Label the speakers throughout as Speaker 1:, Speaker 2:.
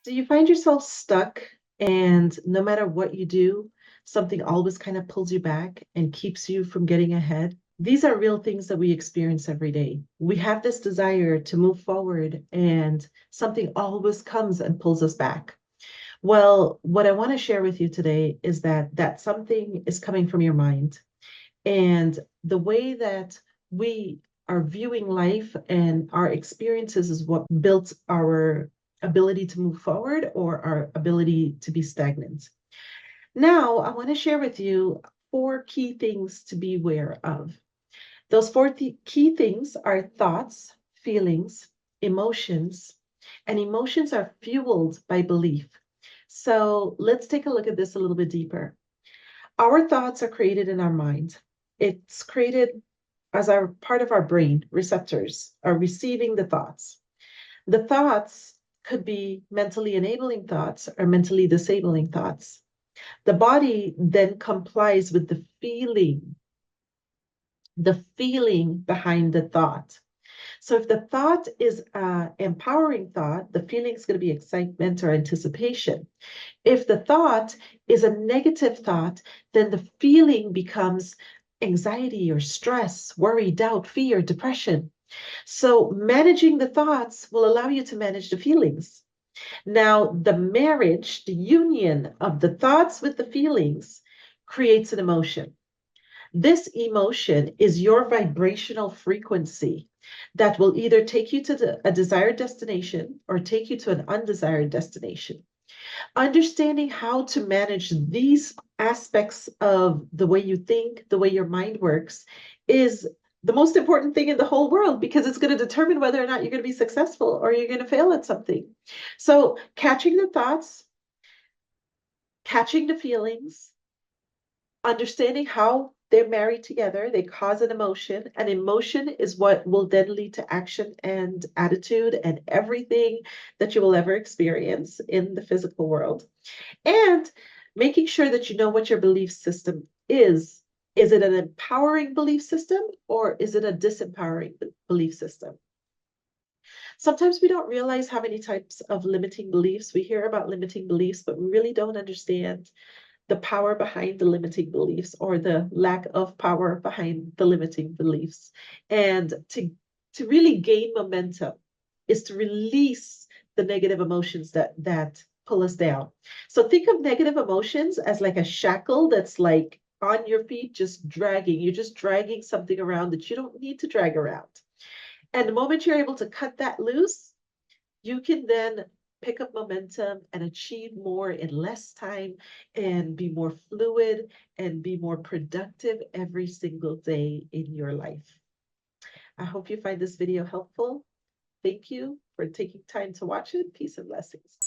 Speaker 1: Do you find yourself stuck and no matter what you do, something always kind of pulls you back and keeps you from getting ahead? These are real things that we experience every day. We have this desire to move forward and something always comes and pulls us back. Well, what I want to share with you today is that something is coming from your mind. And the way that we are viewing life and our experiences is what built our ability to move forward or our ability to be stagnant. Now, I want to share with you four key things to be aware of. Those key things are thoughts, feelings, emotions, and emotions are fueled by belief. So let's take a look at this a little bit deeper. Our thoughts are created in our mind. It's created as our part of our brain. Receptors are receiving the thoughts. The thoughts could be mentally enabling thoughts or mentally disabling thoughts. The body then complies with the feeling behind the thought. So if the thought is an empowering thought, the feeling is going to be excitement or anticipation. If the thought is a negative thought, then the feeling becomes anxiety or stress, worry, doubt, fear, depression. So managing the thoughts will allow you to manage the feelings. Now, the marriage, the union of the thoughts with the feelings creates an emotion. This emotion is your vibrational frequency that will either take you to a desired destination or take you to an undesired destination. Understanding how to manage these aspects of the way you think, the way your mind works, is the most important thing in the whole world because it's going to determine whether or not you're going to be successful or you're going to fail at something. So, catching the thoughts, catching the feelings, understanding how they're married together, they cause an emotion, and emotion is what will then lead to action and attitude and everything that you will ever experience in the physical world. And making sure that you know what your belief system is. Is it an empowering belief system or is it a disempowering belief system? Sometimes we don't realize how many types of limiting beliefs we hear about limiting beliefs, but we really don't understand the power behind the limiting beliefs or the lack of power behind the limiting beliefs. And to really gain momentum is to release the negative emotions that pull us down. So think of negative emotions as like a shackle that's like on your feet, just dragging. You're just dragging something around that you don't need to drag around. And the moment you're able to cut that loose, you can then pick up momentum and achieve more in less time and be more fluid and be more productive every single day in your life. I hope you find this video helpful. Thank you for taking time to watch it. Peace and blessings.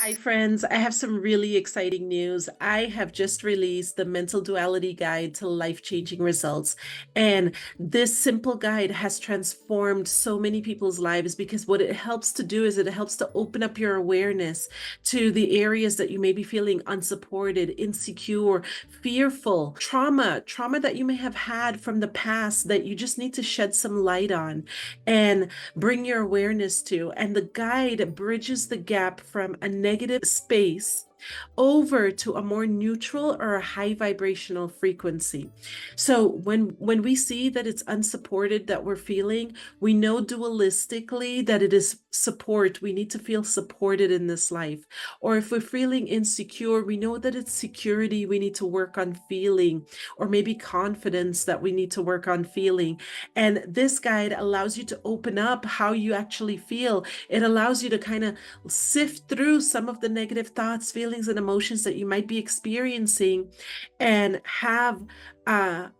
Speaker 1: Hi, friends. I have some really exciting news. I have just released the Mental Duality Guide to Life-Changing Results. And this simple guide has transformed so many people's lives because what it helps to do is it helps to open up your awareness to the areas that you may be feeling unsupported, insecure, fearful, trauma that you may have had from the past that you just need to shed some light on and bring your awareness to. And the guide bridges the gap from a negative space over to a more neutral or a high vibrational frequency. So when we see that it's unsupported that we're feeling, we know dualistically that it is support. We need to feel supported in this life. Or if we're feeling insecure, we know that it's security we need to work on feeling, or maybe confidence that we need to work on feeling. And this guide allows you to open up how you actually feel. It allows you to kind of sift through some of the negative thoughts, feelings, and emotions that you might be experiencing and have a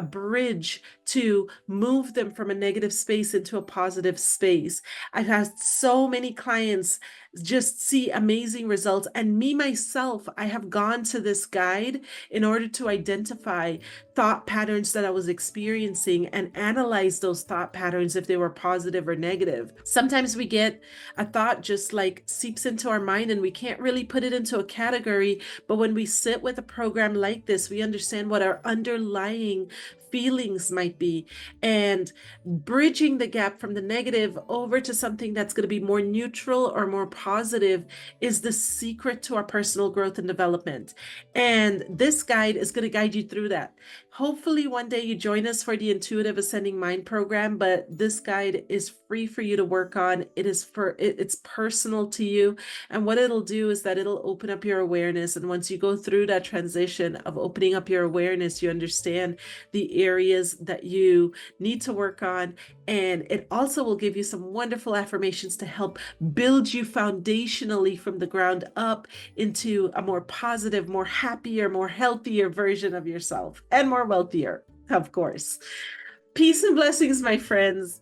Speaker 1: bridge to move them from a negative space into a positive space. I've had so many clients
Speaker 2: just see amazing results. And me, myself, I have gone to this guide in order to identify thought patterns that I was experiencing and analyze those thought patterns if they were positive or negative. Sometimes we get a thought just like seeps into our mind and we can't really put it into a category. But when we sit with a program like this, we understand what our underlying feelings might be, and bridging the gap from the negative over to something that's going to be more neutral or more positive is the secret to our personal growth and development. And this guide is going to guide you through that. Hopefully one day you join us for the Intuitive Ascending Mind program, but this guide is free for you to work on. It's personal to you. And what it'll do is that it'll open up your awareness. And once you go through that transition of opening up your awareness, you understand the areas that you need to work on. And it also will give you some wonderful affirmations to help build you foundationally from the ground up into a more positive, more happier, more healthier version of yourself, and more wealthier, of course. Peace and blessings, my friends.